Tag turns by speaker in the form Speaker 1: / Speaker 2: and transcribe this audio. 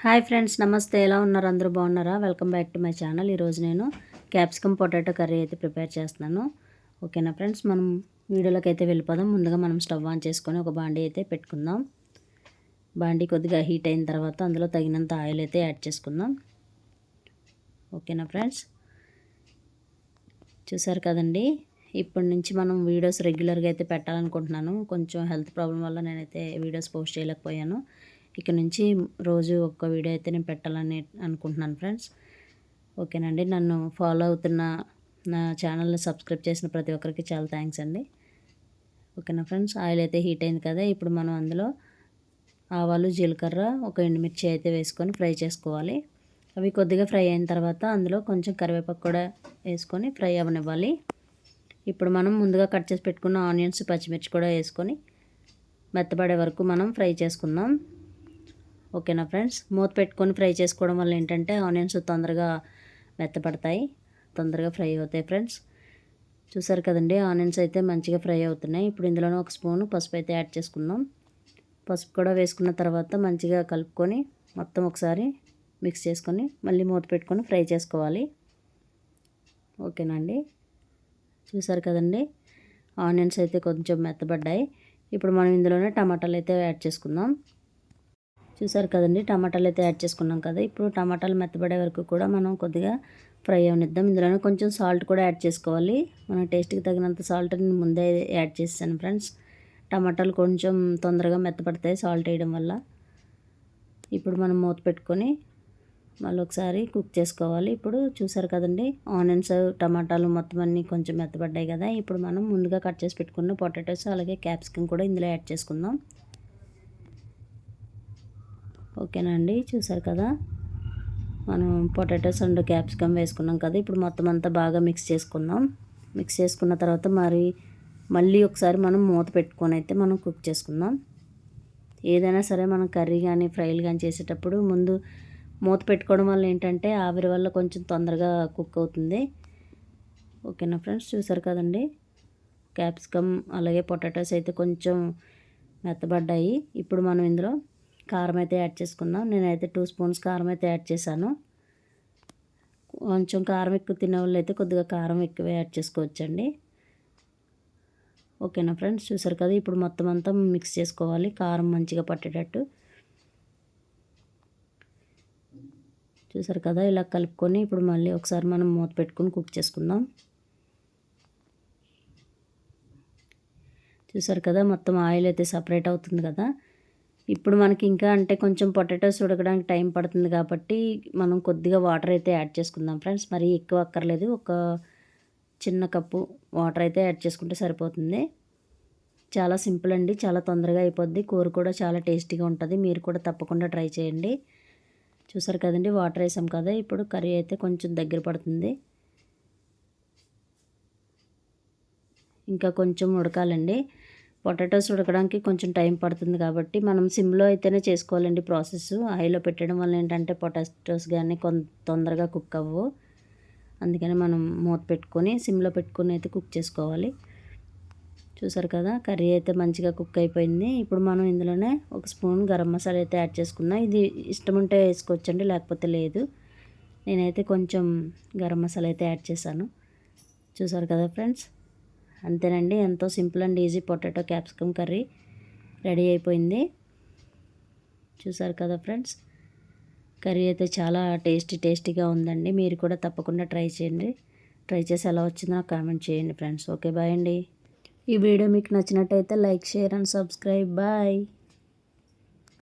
Speaker 1: Hi friends, నమస్తే. ఎలా ఉన్నారు? అందరూ బాగున్నారా? Welcome back to my channel. ఈరోజు నేను క్యాప్సికమ్ పొటాటో కర్రీ అయితే ప్రిపేర్ చేస్తున్నాను. ఓకేనా ఫ్రెండ్స్, మనం వీడియోలోకి అయితే వెళ్ళిపోదాం. ముందుగా మనం స్టవ్ ఆన్ చేసుకొని ఒక బాండీ అయితే పెట్టుకుందాం. బాండీ కొద్దిగా హీట్ అయిన తర్వాత అందులో తగినంత ఆయిల్ అయితే యాడ్ చేసుకుందాం. ఓకేనా ఫ్రెండ్స్, చూసారు కదండి. ఇప్పటి నుంచి మనం వీడియోస్ రెగ్యులర్గా అయితే పెట్టాలనుకుంటున్నాను. కొంచెం హెల్త్ ప్రాబ్లం వల్ల నేనైతే వీడియోస్ పోస్ట్ చేయలేకపోయాను. ఇక నుంచి రోజు ఒక్క వీడియో అయితే నేను పెట్టాలని అనుకుంటున్నాను ఫ్రెండ్స్. ఓకేనండి, నన్ను ఫాలో అవుతున్న నా ఛానల్ని సబ్స్క్రైబ్ చేసిన ప్రతి ఒక్కరికి చాలా థ్యాంక్స్ అండి. ఓకేనా ఫ్రెండ్స్, ఆయిల్ అయితే హీట్ అయింది కదా. ఇప్పుడు మనం అందులో ఆవాలు, జీలకర్ర, ఒక ఎండుమిర్చి అయితే వేసుకొని ఫ్రై చేసుకోవాలి. అవి కొద్దిగా ఫ్రై అయిన తర్వాత అందులో కొంచెం కరివేపాకు కూడా వేసుకొని ఫ్రై అవ్వనివ్వాలి. ఇప్పుడు మనం ముందుగా కట్ చేసి పెట్టుకున్న ఆనియన్స్, పచ్చిమిర్చి కూడా వేసుకొని మెత్తబడే వరకు మనం ఫ్రై చేసుకుందాం. ఓకేనా ఫ్రెండ్స్, మూత పెట్టుకొని ఫ్రై చేసుకోవడం వల్ల ఏంటంటే ఆనియన్స్ తొందరగా మెత్తపడతాయి, తొందరగా ఫ్రై అవుతాయి ఫ్రెండ్స్. చూసారు కదండి, ఆనియన్స్ అయితే మంచిగా ఫ్రై అవుతున్నాయి. ఇప్పుడు ఇందులోనే ఒక స్పూన్ పసుపు అయితే యాడ్ చేసుకుందాం. పసుపు కూడా వేసుకున్న తర్వాత మంచిగా కలుపుకొని మొత్తం ఒకసారి మిక్స్ చేసుకొని మళ్ళీ మూత పెట్టుకొని ఫ్రై చేసుకోవాలి. ఓకేనండి, చూసారు కదండి, ఆనియన్స్ అయితే కొంచెం మెత్తబడ్డాయి. ఇప్పుడు మనం ఇందులోనే టమాటాలు అయితే యాడ్ చేసుకుందాం. చూసారు కదండి, టమాటాలు అయితే యాడ్ చేసుకున్నాం కదా. ఇప్పుడు టమాటాలు మెత్తబడే వరకు కూడా మనం కొద్దిగా ఫ్రై అవనిద్దాం. ఇందులోనే కొంచెం సాల్ట్ కూడా యాడ్ చేసుకోవాలి. మన టేస్ట్కి తగినంత సాల్ట్ నేను ముందే యాడ్ చేసాను ఫ్రెండ్స్. టమాటాలు కొంచెం తొందరగా మెత్తపడతాయి సాల్ట్ వేయడం వల్ల. ఇప్పుడు మనం మూత పెట్టుకొని మళ్ళీ ఒకసారి కుక్ చేసుకోవాలి. ఇప్పుడు చూసారు కదండి, ఆనియన్స్, టమాటాలు మొత్తం అన్నీ కొంచెం మెత్తబడ్డాయి కదా. ఇప్పుడు మనం ముందుగా కట్ చేసి పెట్టుకున్న పొటాటోస్ అలాగే క్యాప్సికమ్ కూడా ఇందులో యాడ్ చేసుకుందాం. ఓకేనా అండి, చూసారు కదా, మనం పొటాటోస్ అండ్ క్యాప్సికమ్ వేసుకున్నాం కదా. ఇప్పుడు మొత్తం అంతా బాగా మిక్స్ చేసుకుందాం. మిక్స్ చేసుకున్న తర్వాత మళ్ళీ ఒకసారి మనం మూత పెట్టుకొని అయితే మనం కుక్ చేసుకుందాం. ఏదైనా సరే మనం కర్రీ కానీ ఫ్రైలు కానీ చేసేటప్పుడు ముందు మూత పెట్టుకోవడం వల్ల ఏంటంటే ఆవిరి వల్ల కొంచెం తొందరగా కుక్ అవుతుంది. ఓకేనా ఫ్రెండ్స్, చూసారు కదండి, క్యాప్సికమ్ అలాగే పొటాటోస్ అయితే కొంచెం మెత్తబడ్డాయి. ఇప్పుడు మనం ఇందులో కారం అయితే యాడ్ చేసుకుందాం. నేనైతే 2 స్పూన్స్ కారం అయితే యాడ్ చేశాను. కొంచెం కారం ఎక్కువ తినే వాళ్ళు అయితే కొద్దిగా కారం ఎక్కువ యాడ్ చేసుకోవచ్చండి. ఓకేనా ఫ్రెండ్స్, చూసారు కదా, ఇప్పుడు మొత్తం అంతా మిక్స్ చేసుకోవాలి కారం మంచిగా పట్టేటట్టు. చూసారు కదా, ఇలా కలుపుకొని ఇప్పుడు మళ్ళీ ఒకసారి మనం మూత పెట్టుకొని కుక్ చేసుకుందాం. చూసారు కదా, మొత్తం ఆయిల్ అయితే సపరేట్ అవుతుంది కదా. ఇప్పుడు మనకి ఇంకా అంటే కొంచెం పొటాటోస్ ఉడకడానికి టైం పడుతుంది కాబట్టి మనం కొద్దిగా వాటర్ అయితే యాడ్ చేసుకుందాం ఫ్రెండ్స్. మరీ ఎక్కువ అక్కర్లేదు, ఒక చిన్న కప్పు వాటర్ అయితే యాడ్ చేసుకుంటే సరిపోతుంది. చాలా సింపుల్ అండి, చాలా తొందరగా అయిపోద్ది. కూర కూడా చాలా టేస్టీగా ఉంటుంది. మీరు కూడా తప్పకుండా ట్రై చేయండి. చూసారు కదండి, వాటర్ వేసాం కదా. ఇప్పుడు కర్రీ అయితే కొంచెం దగ్గర పడుతుంది, ఇంకా కొంచెం ఉడకాలండి. పొటాటోస్ ఉడకడానికి కొంచెం టైం పడుతుంది కాబట్టి మనం సిమ్లో అయితేనే చేసుకోవాలండి ప్రాసెస్. హైలో పెట్టడం వల్ల ఏంటంటే పొటాటోస్ కానీ తొందరగా కుక్ అవ్వవు. అందుకని మనం మూత పెట్టుకొని సిమ్లో పెట్టుకొని అయితే కుక్ చేసుకోవాలి. చూసారు కదా, కర్రీ అయితే మంచిగా కుక్ అయిపోయింది. ఇప్పుడు మనం ఇందులోనే ఒక స్పూన్ గరం మసాలా అయితే యాడ్ చేసుకున్నాం. ఇది ఇష్టం ఉంటే వేసుకోవచ్చండి, లేకపోతే లేదు. నేనైతే కొంచెం గరం మసాలా అయితే యాడ్ చేశాను. చూసారు కదా ఫ్రెండ్స్, అంతేనండి, ఎంతో simple and easy potato capsicum curry ready అయిపోయింది. చూసారు కదా ఫ్రెండ్స్, కర్రీ అయితే చాలా టేస్టీగా ఉందండి. మీరు కూడా తప్పకుండా ట్రై చేయండి. ట్రై చేసి ఎలా వచ్చిందో నాకు కామెంట్ చేయండి ఫ్రెండ్స్. ఓకే, బాయ్ అండి. ఈ వీడియో మీకు నచ్చినట్టయితే like, share and subscribe. Bye.